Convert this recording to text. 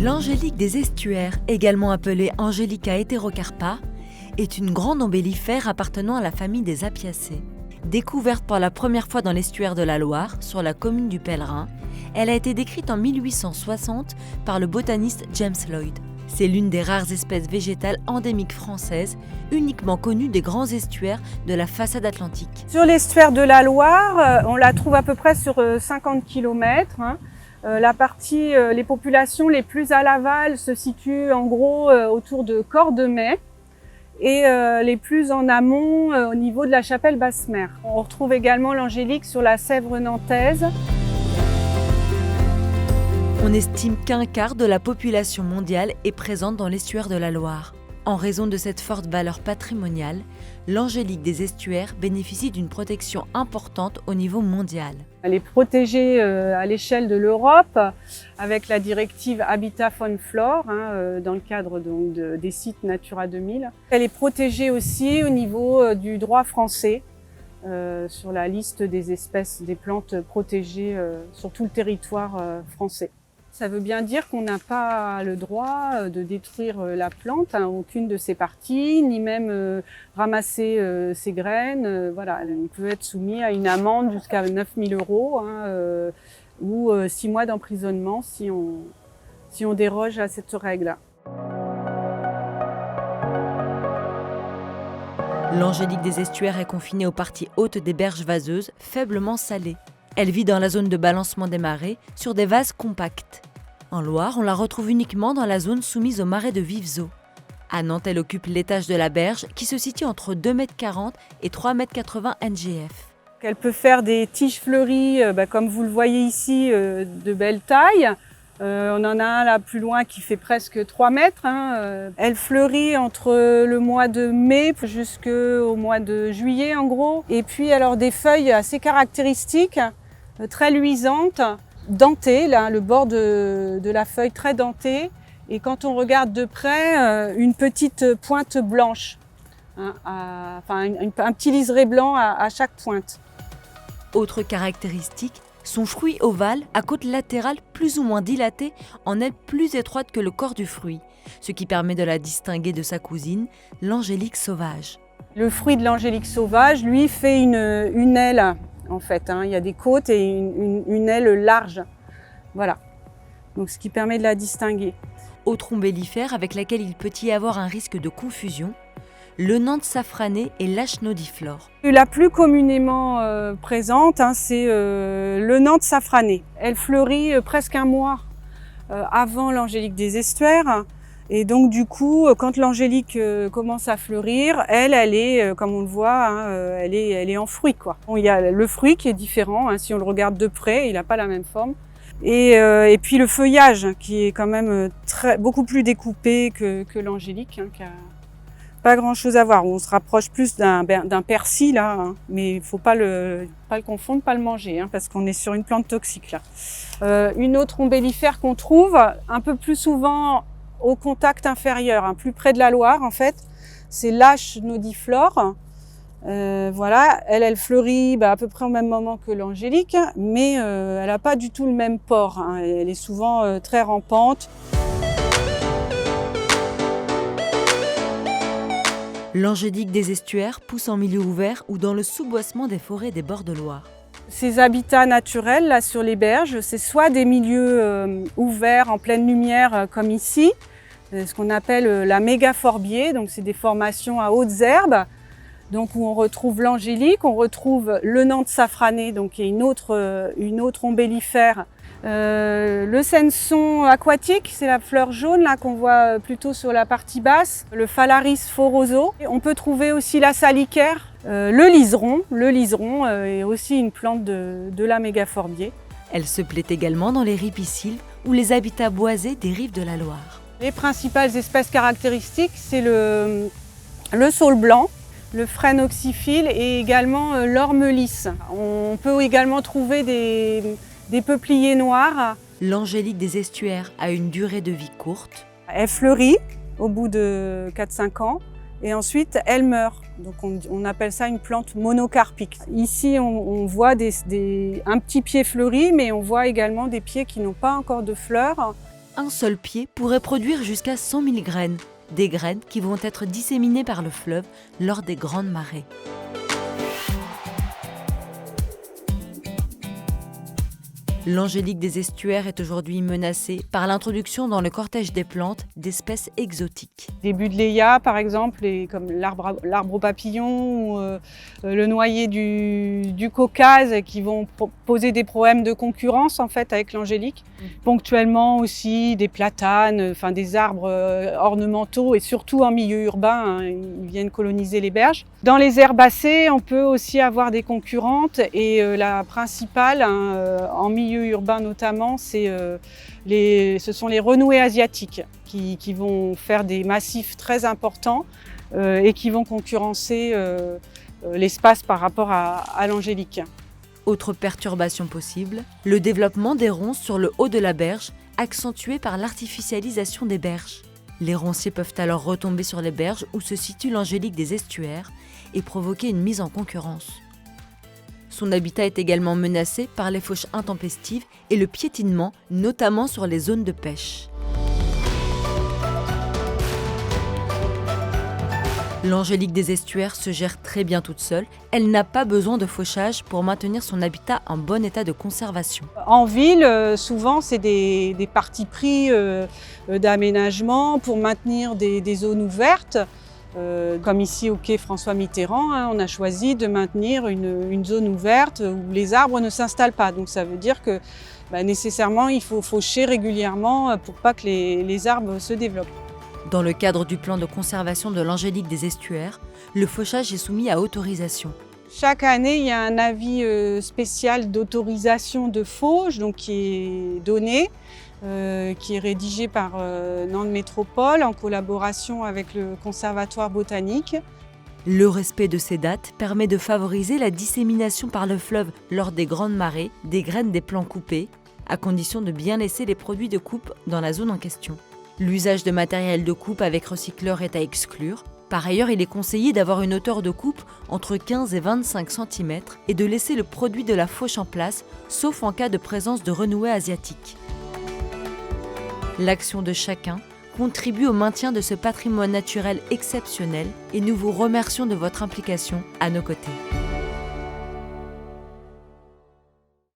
L'angélique des estuaires, également appelée Angelica heterocarpa, est une grande ombellifère appartenant à la famille des Apiacées. Découverte pour la première fois dans l'estuaire de la Loire, sur la commune du Pèlerin, elle a été décrite en 1860 par le botaniste James Lloyd. C'est l'une des rares espèces végétales endémiques françaises, uniquement connue des grands estuaires de la façade atlantique. Sur l'estuaire de la Loire, on la trouve à peu près sur 50 km. Les populations les plus à l'aval se situent en gros autour de Cordemais et les plus en amont au niveau de la Chapelle-Basse-Mer. On retrouve également l'angélique sur la Sèvre nantaise. On estime qu'un quart de la population mondiale est présente dans l'estuaire de la Loire. En raison de cette forte valeur patrimoniale, l'angélique des estuaires bénéficie d'une protection importante au niveau mondial. Elle est protégée à l'échelle de l'Europe avec la directive Habitat Faune Flore dans le cadre des sites Natura 2000. Elle est protégée aussi au niveau du droit français sur la liste des espèces des plantes protégées sur tout le territoire français. Ça veut bien dire qu'on n'a pas le droit de détruire la plante, aucune de ses parties, ni même ramasser ses graines. Voilà, on peut être soumis à une amende jusqu'à 9 000 € ou 6 mois d'emprisonnement si on déroge à cette règle. L'angélique des estuaires est confinée aux parties hautes des berges vaseuses, faiblement salées. Elle vit dans la zone de balancement des marées, sur des vases compacts. En Loire, on la retrouve uniquement dans la zone soumise aux marais de vives eaux. À Nantes, elle occupe l'étage de la berge qui se situe entre 2,40 m et 3,80 m NGF. Elle peut faire des tiges fleuries, comme vous le voyez ici, de belle taille. On en a un là plus loin qui fait presque 3 mètres. Elle fleurit entre le mois de mai jusqu'au mois de juillet en gros. Et puis alors des feuilles assez caractéristiques, très luisantes, dentées, là, le bord de la feuille très denté. Et quand on regarde de près, une petite pointe blanche, un petit liseré blanc à chaque pointe. Autre caractéristique, son fruit ovale à côte latérale plus ou moins dilatée en aile plus étroite que le corps du fruit, ce qui permet de la distinguer de sa cousine, l'angélique sauvage. Le fruit de l'angélique sauvage, lui, fait une aile, en fait. Il y a des côtes et une aile large. Voilà. Donc, ce qui permet de la distinguer. Autre ombellifère avec laquelle il peut y avoir un risque de confusion, le Nantes safrané et l'Achnodiflore. La plus communément présente, c'est le Nantes safrané. Elle fleurit presque un mois avant l'angélique des estuaires. Et donc du coup, quand l'angélique commence à fleurir, elle est, comme on le voit, elle est en fruit, quoi. Bon, il y a le fruit qui est différent, si on le regarde de près, il n'a pas la même forme. Et puis le feuillage qui est quand même beaucoup plus découpé que l'angélique, qui a pas grand chose à voir. On se rapproche plus d'un persil là, mais il faut pas le confondre, pas le manger, parce qu'on est sur une plante toxique là. Une autre ombellifère qu'on trouve un peu plus souvent au contact inférieur, plus près de la Loire en fait, c'est l'Achnodiflore. Voilà, elle fleurit à peu près au même moment que l'angélique, mais elle n'a pas du tout le même port. Elle est souvent très rampante. L'angélique des estuaires pousse en milieu ouvert ou dans le sous-boisement des forêts des bords de Loire. Ces habitats naturels là sur les berges, c'est soit des milieux ouverts en pleine lumière comme ici, ce qu'on appelle la mégaforbier, donc c'est des formations à hautes herbes, donc où on retrouve l'angélique, on retrouve le Nantes safrané, donc qui est une autre ombellifère. Le senson aquatique, c'est la fleur jaune là qu'on voit plutôt sur la partie basse, le Phalaris phoroso. On peut trouver aussi la salicaire, le liseron est aussi une plante de la mégaforbier. Elle se plaît également dans les ripisylves ou les habitats boisés des rives de la Loire. Les principales espèces caractéristiques, c'est le saule blanc, le frêne oxyphile et également l'orme lisse. On peut également trouver des peupliers noirs. L'angélique des estuaires a une durée de vie courte. Elle fleurit au bout de 4-5 ans et ensuite elle meurt. Donc on appelle ça une plante monocarpique. Ici on voit un petit pied fleuri, mais on voit également des pieds qui n'ont pas encore de fleurs. un seul pied pourrait produire jusqu'à 100 000 graines, des graines qui vont être disséminées par le fleuve lors des grandes marées. L'angélique des estuaires est aujourd'hui menacée par l'introduction dans le cortège des plantes d'espèces exotiques. Des buddleia par exemple, comme l'arbre au papillon ou le noyer du Caucase qui vont poser des problèmes de concurrence en fait avec l'angélique. Ponctuellement aussi des platanes, enfin des arbres ornementaux et surtout en milieu urbain, ils viennent coloniser les berges. Dans les herbacées, on peut aussi avoir des concurrentes et la principale en milieu urbain notamment, ce sont les renouées asiatiques qui vont faire des massifs très importants et qui vont concurrencer l'espace par rapport à l'angélique. Autre perturbation possible, le développement des ronces sur le haut de la berge, accentué par l'artificialisation des berges. Les ronciers peuvent alors retomber sur les berges où se situe l'angélique des estuaires et provoquer une mise en concurrence. Son habitat est également menacé par les fauches intempestives et le piétinement, notamment sur les zones de pêche. L'angélique des estuaires se gère très bien toute seule. Elle n'a pas besoin de fauchage pour maintenir son habitat en bon état de conservation. En ville, souvent, c'est des partis pris d'aménagement pour maintenir des zones ouvertes. Comme ici au quai François Mitterrand, on a choisi de maintenir une zone ouverte où les arbres ne s'installent pas. Donc ça veut dire que nécessairement il faut faucher régulièrement pour pas que les arbres se développent. Dans le cadre du plan de conservation de l'angélique des estuaires, le fauchage est soumis à autorisation. Chaque année, il y a un avis spécial d'autorisation de fauche donc qui est donné. Qui est rédigé par Nantes Métropole en collaboration avec le Conservatoire botanique. Le respect de ces dates permet de favoriser la dissémination par le fleuve lors des grandes marées des graines des plants coupés, à condition de bien laisser les produits de coupe dans la zone en question. L'usage de matériel de coupe avec recycleur est à exclure. Par ailleurs, il est conseillé d'avoir une hauteur de coupe entre 15 et 25 cm et de laisser le produit de la fauche en place, sauf en cas de présence de renouées asiatiques. L'action de chacun contribue au maintien de ce patrimoine naturel exceptionnel et nous vous remercions de votre implication à nos côtés.